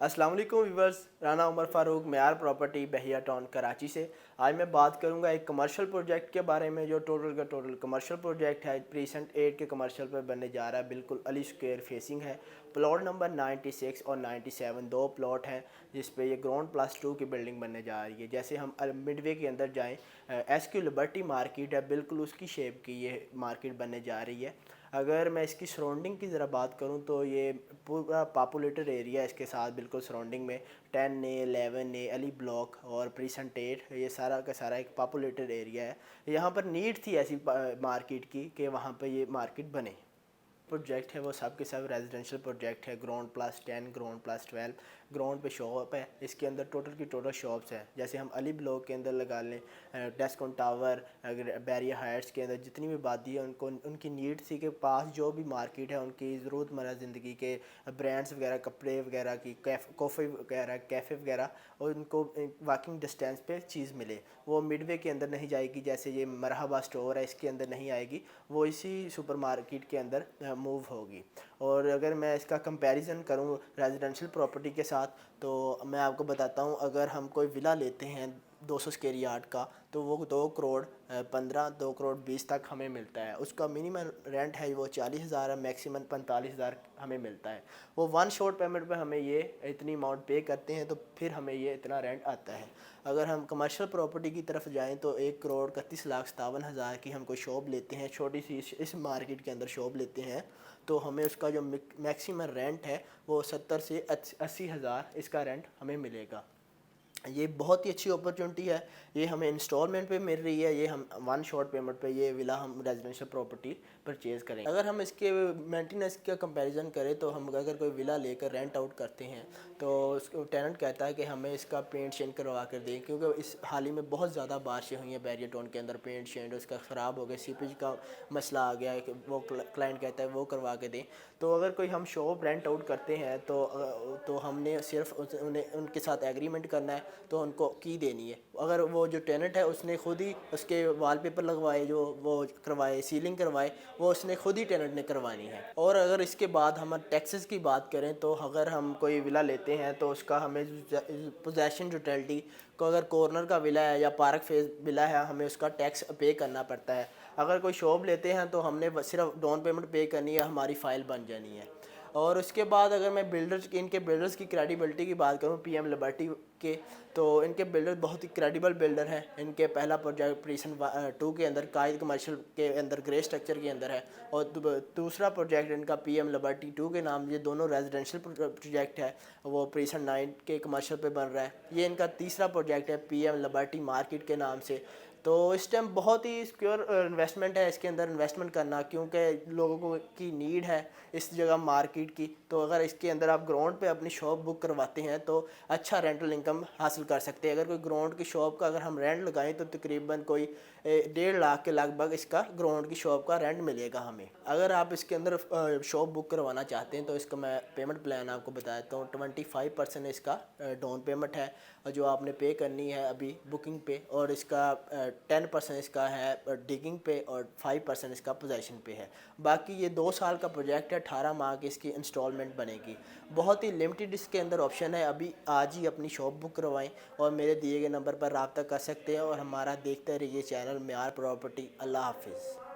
अस्सलाम वालेकुम व्यूवर्स, राना उमर फ़ारूक मेयार प्रॉपर्टी बहिया टाउन कराची से। आज मैं बात करूंगा एक कमर्शियल प्रोजेक्ट के बारे में जो टोटल का टोटल कमर्शियल प्रोजेक्ट है। प्रीसेंट 8 के कमर्शियल पर बनने जा रहा है, बिल्कुल अली स्क्वायर फेसिंग है। प्लॉट नंबर 96 और 97 दो प्लॉट हैं जिस पे ये ग्राउंड प्लस 2 की बिल्डिंग बनने जा रही है। जैसे हम मिडवे के अंदर जाएँ, SQ लिबर्टी मार्केट है, बिल्कुल उसकी शेप की ये मार्केट बनने जा रही है। अगर मैं इसकी सराउंडिंग की ज़रा बात करूं तो ये पूरा पॉपुलेटेड एरिया इसके साथ बिल्कुल सराउंडिंग में 10A 11A अली ब्लॉक और प्रीसेंट 8 ये सारा का सारा एक पॉपुलेटेड एरिया है। यहाँ पर नीड थी ऐसी मार्केट की कि वहाँ पर ये मार्केट बने। प्रोजेक्ट है वो सब के सब रेजिडेंशियल प्रोजेक्ट है। Ground plus 10 ground plus 12 ground पे शॉप है। इसके अंदर टोटल की टोटल शॉप्स हैं। जैसे हम अली ब्लॉक के अंदर लगा लें, डेस्कॉन टावर, बैरिया हाइट्स के अंदर जितनी भी आबादी है उनको उनकी नीड थी कि पास जो भी मार्केट है उनकी ज़रूरतमंद ज़िंदगी के ब्रांड्स वगैरह, कपड़े वगैरह की, कॉफ़ी वगैरह, कैफ़े वगैरह, और उनको वॉकिंग डिस्टेंस पे चीज़ मिले। वो मिडवे के अंदर नहीं जाएगी, जैसे ये मरहबा स्टोर है इसके अंदर नहीं आएगी, वो इसी सुपर मार्केट के अंदर मूव होगी। और अगर मैं इसका कंपैरिजन करूं रेजिडेंशियल प्रॉपर्टी के साथ तो मैं आपको बताता हूं, अगर हम कोई विला लेते हैं 200 स्क्वायर यार्ड का तो वो 2 करोड़ 15, 2 करोड़ 20 तक हमें मिलता है। उसका मिनिमम रेंट है वो 40,000 है, मैक्सिमम 45,000 हमें मिलता है। वो वन शॉट पेमेंट पे हमें ये इतनी अमाउंट पे करते हैं तो फिर हमें ये इतना रेंट आता है। अगर हम कमर्शियल प्रॉपर्टी की तरफ जाएं तो 1 करोड़ 31,57,000 की हम कोई शॉप लेते हैं, छोटी सी इस मार्केट के अंदर शॉप लेते हैं, तो हमें उसका जो मैक्सिमम रेंट है वो 70 से 80,000 इसका रेंट हमें मिलेगा। ये बहुत ही अच्छी अपॉर्चुनिटी है। ये हमें इंस्टॉलमेंट पे मिल रही है, ये हम वन शॉट पेमेंट पे ये विला हम रेजिडेंशियल प्रॉपर्टी परचेज़ करेंगे। अगर हम इसके मेंटेनेंस का कंपैरिजन करें तो हम अगर कोई विला लेकर रेंट आउट करते हैं तो उसको टेनेंट कहता है कि हमें इसका पेंट शेंट करवा कर दें, क्योंकि इस हाल ही में बहुत ज़्यादा बारिशें हुई हैं बैरिया टाउन के अंदर, पेंट शेंट उसका ख़राब हो गया, सीपेज का मसला आ गया है कि वो क्लाइंट कहता है वो करवा के दें। तो अगर कोई हम शॉप रेंट आउट करते हैं तो हमने सिर्फ उन्हें उनके साथ एग्रीमेंट करना है, तो उनको की देनी है। अगर वो जो टेनेंट है उसने खुद ही उसके वॉलपेपर लगवाए, जो वो करवाए, सीलिंग करवाए, वो उसने खुद ही टेनेंट ने करवानी है। और अगर इसके बाद हम टैक्सेस की बात करें तो अगर हम कोई विला लेते हैं तो उसका हमें पोजेशन यूटिलिटी को, अगर कॉर्नर का विला है या पार्क फेस विला है, हमें उसका टैक्स पे करना पड़ता है। अगर कोई शॉप लेते हैं तो हमने सिर्फ डाउन पेमेंट पे करनी है, हमारी फ़ाइल बन जानी है। और उसके बाद अगर मैं इनके बिल्डर्स की क्रेडिबिलिटी की बात करूं, PM लिबर्टी के, तो इनके बिल्डर बहुत ही क्रेडिबल बिल्डर हैं। इनके पहला प्रोजेक्ट प्रीसेंट 2 के अंदर कायद कमर्शियल के अंदर ग्रे स्ट्रक्चर के अंदर है, और दूसरा प्रोजेक्ट इनका PM लिबर्टी 2 के नाम, ये दोनों रेजिडेंशियल प्रोजेक्ट है, वो प्रीसेंट 9 के कमर्शियल पे बन रहा है। ये इनका तीसरा प्रोजेक्ट है PM लिबर्टी मार्केट के नाम से। तो इस टाइम बहुत ही सिक्योर इन्वेस्टमेंट है इसके अंदर इन्वेस्टमेंट करना, क्योंकि लोगों को की नीड है इस जगह मार्केट की। तो अगर इसके अंदर आप ग्राउंड पे अपनी शॉप बुक करवाते हैं तो अच्छा रेंटल इनकम हासिल कर सकते हैं। अगर कोई ग्राउंड की शॉप का अगर हम रेंट लगाएं तो तकरीबन कोई 1.5 लाख के लगभग इसका ग्राउंड की शॉप का रेंट मिलेगा हमें। अगर आप इसके अंदर शॉप बुक करवाना चाहते हैं तो इसका मैं पेमेंट प्लान आपको बता देता हूँ। 25% इसका डाउन पेमेंट है जो आपने पे करनी है अभी बुकिंग पे, और इसका 10% इसका है डिगिंग पे, और 5% इसका पोजेसन पे है। बाकी ये 2 साल का प्रोजेक्ट है, 18 माह की इसकी इंस्टॉलमेंट बनेगी। बहुत ही लिमिटेड इसके अंदर ऑप्शन है। अभी आज ही अपनी शॉप बुक करवाएं और मेरे दिए गए नंबर पर रब्ता कर सकते हैं, और हमारा देखते रहिए चैनल मेयार प्रॉपर्टी। अल्लाह हाफिज़।